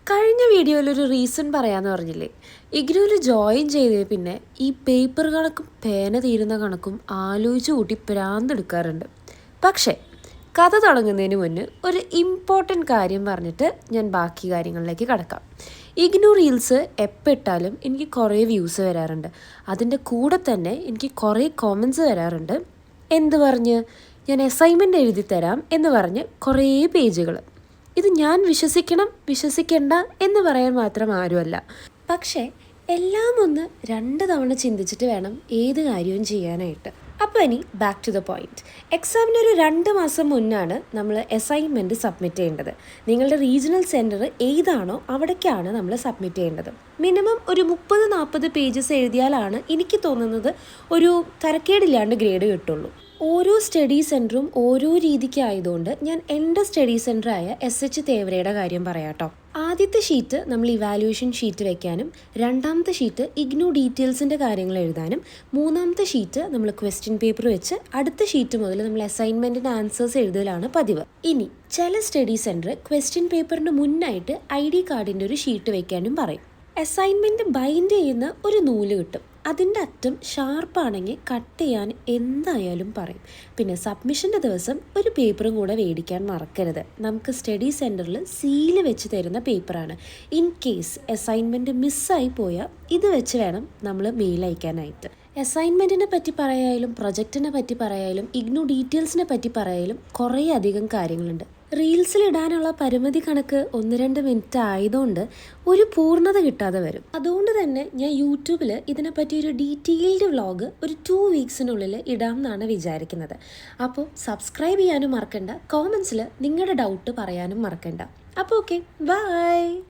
കഴിഞ്ഞ വീഡിയോയിലൊരു റീസൺ പറയാമെന്ന് പറഞ്ഞില്ലേ, ഇഗ്നോയിൽ ജോയിൻ ചെയ്തേ പിന്നെ ഈ പേപ്പർ കണക്കും പേന തീരുന്ന കണക്കും ആലോചിച്ച് കൂട്ടി ഭ്രാന്തെടുക്കാറുണ്ട്. പക്ഷേ കഥ തുടങ്ങുന്നതിന് മുന്നേ ഒരു ഇമ്പോർട്ടൻറ്റ് കാര്യം പറഞ്ഞിട്ട് ഞാൻ ബാക്കി കാര്യങ്ങളിലേക്ക് കടക്കാം. ഇഗ്നോ റീൽസ് എപ്പോൾ ഇട്ടാലും എനിക്ക് കുറേ വ്യൂസ് വരാറുണ്ട്. അതിൻ്റെ കൂടെ തന്നെ എനിക്ക് കുറേ കോമൻസ് വരാറുണ്ട്. എന്ത് പറഞ്ഞ് ഞാൻ അസൈൻമെൻറ്റ് എഴുതി തരാം എന്ന് പറഞ്ഞ് കുറേ പേജുകൾ. ഇത് ഞാൻ വിശ്വസിക്കണ്ട എന്ന് പറയാൻ മാത്രം ആരുമല്ല. പക്ഷേ എല്ലാം ഒന്ന് 2 തവണ ചിന്തിച്ചിട്ട് വേണം ഏത് കാര്യവും ചെയ്യാനായിട്ട്. അപ്പോൾ ഇനി ബാക്ക് ടു ദ പോയിന്റ്. എക്സാമിന് ഒരു 2 മാസം മുന്നാണ് നമ്മൾ അസൈൻമെൻറ്റ് സബ്മിറ്റ് ചെയ്യേണ്ടത്. നിങ്ങളുടെ റീജിയണൽ സെൻറ്റർ ഏതാണോ അവിടേക്കാണ് നമ്മൾ സബ്മിറ്റ് ചെയ്യേണ്ടത്. മിനിമം ഒരു 30-40 പേജസ് എഴുതിയാലാണ് എനിക്ക് തോന്നുന്നത് ഒരു തരക്കേടില്ലാണ്ട് ഗ്രേഡ് കിട്ടുള്ളൂ. ഓരോ സ്റ്റഡി സെൻറ്ററും ഓരോ രീതിക്കായതുകൊണ്ട് ഞാൻ എൻ്റെ സ്റ്റഡി സെൻറ്ററായ SH തേവരയുടെ കാര്യം പറയാം കേട്ടോ. ആദ്യത്തെ ഷീറ്റ് നമ്മൾ ഇവാലുവേഷൻ ഷീറ്റ് വെക്കാനും, രണ്ടാമത്തെ ഷീറ്റ് ഇഗ്നോ ഡീറ്റെയിൽസിൻ്റെ കാര്യങ്ങൾ എഴുതാനും, മൂന്നാമത്തെ ഷീറ്റ് നമ്മൾ ക്വസ്റ്റ്യൻ പേപ്പർ വെച്ച് അടുത്ത ഷീറ്റ് മുതൽ നമ്മൾ അസൈൻമെൻറ്റിൻ്റെ ആൻസേഴ്സ് എഴുതലാണ് പതിവ്. ഇനി ചില സ്റ്റഡി സെൻറ്റർ ക്വസ്റ്റ്യൻ പേപ്പറിന് മുന്നായിട്ട് ID കാർഡിൻ്റെ ഒരു ഷീറ്റ് വെക്കാനും പറയും. അസൈൻമെൻറ്റ് ബൈൻഡ് ചെയ്യുന്ന ഒരു നൂല് കിട്ടും. അതിൻ്റെ അറ്റം ഷാർപ്പാണെങ്കിൽ കട്ട് ചെയ്യാൻ എന്തായാലും പറയും. പിന്നെ സബ്മിഷൻ്റെ ദിവസം ഒരു പേപ്പറും കൂടെ മേടിക്കാൻ മറക്കരുത്. നമുക്ക് സ്റ്റഡി സെൻറ്ററിൽ സീല് വെച്ച് തരുന്ന പേപ്പറാണ്. ഇൻ കേസ് അസൈൻമെൻറ്റ് മിസ്സായി പോയാൽ ഇത് വെച്ച് വേണം നമ്മൾ മെയിൽ അയക്കാനായിട്ട്. അസൈൻമെൻറ്റിനെ പറ്റി പറയായാലും പ്രൊജക്റ്റിനെ പറ്റി പറയായാലും ഇഗ്നോ ഡീറ്റെയിൽസിനെ പറ്റി പറയായാലും കുറേ അധികം കാര്യങ്ങളുണ്ട്. റീൽസിലിടാനുള്ള പരിമിതി കണക്ക് 1-2 മിനിറ്റ് ആയതുകൊണ്ട് ഒരു പൂർണ്ണത കിട്ടാതെ വരും. അതുകൊണ്ട് തന്നെ ഞാൻ യൂട്യൂബിൽ ഇതിനെപ്പറ്റി ഒരു ഡീറ്റെയിൽഡ് വ്ളോഗ് ഒരു 2 വീക്സിനുള്ളിൽ ഇടാം എന്നാണ് വിചാരിക്കുന്നത്. അപ്പോൾ സബ്സ്ക്രൈബ് ചെയ്യാനും മറക്കണ്ട, കോമൻസിൽ നിങ്ങളുടെ ഡൗട്ട് പറയാനും മറക്കണ്ട. അപ്പോൾ ഓക്കെ, ബൈ.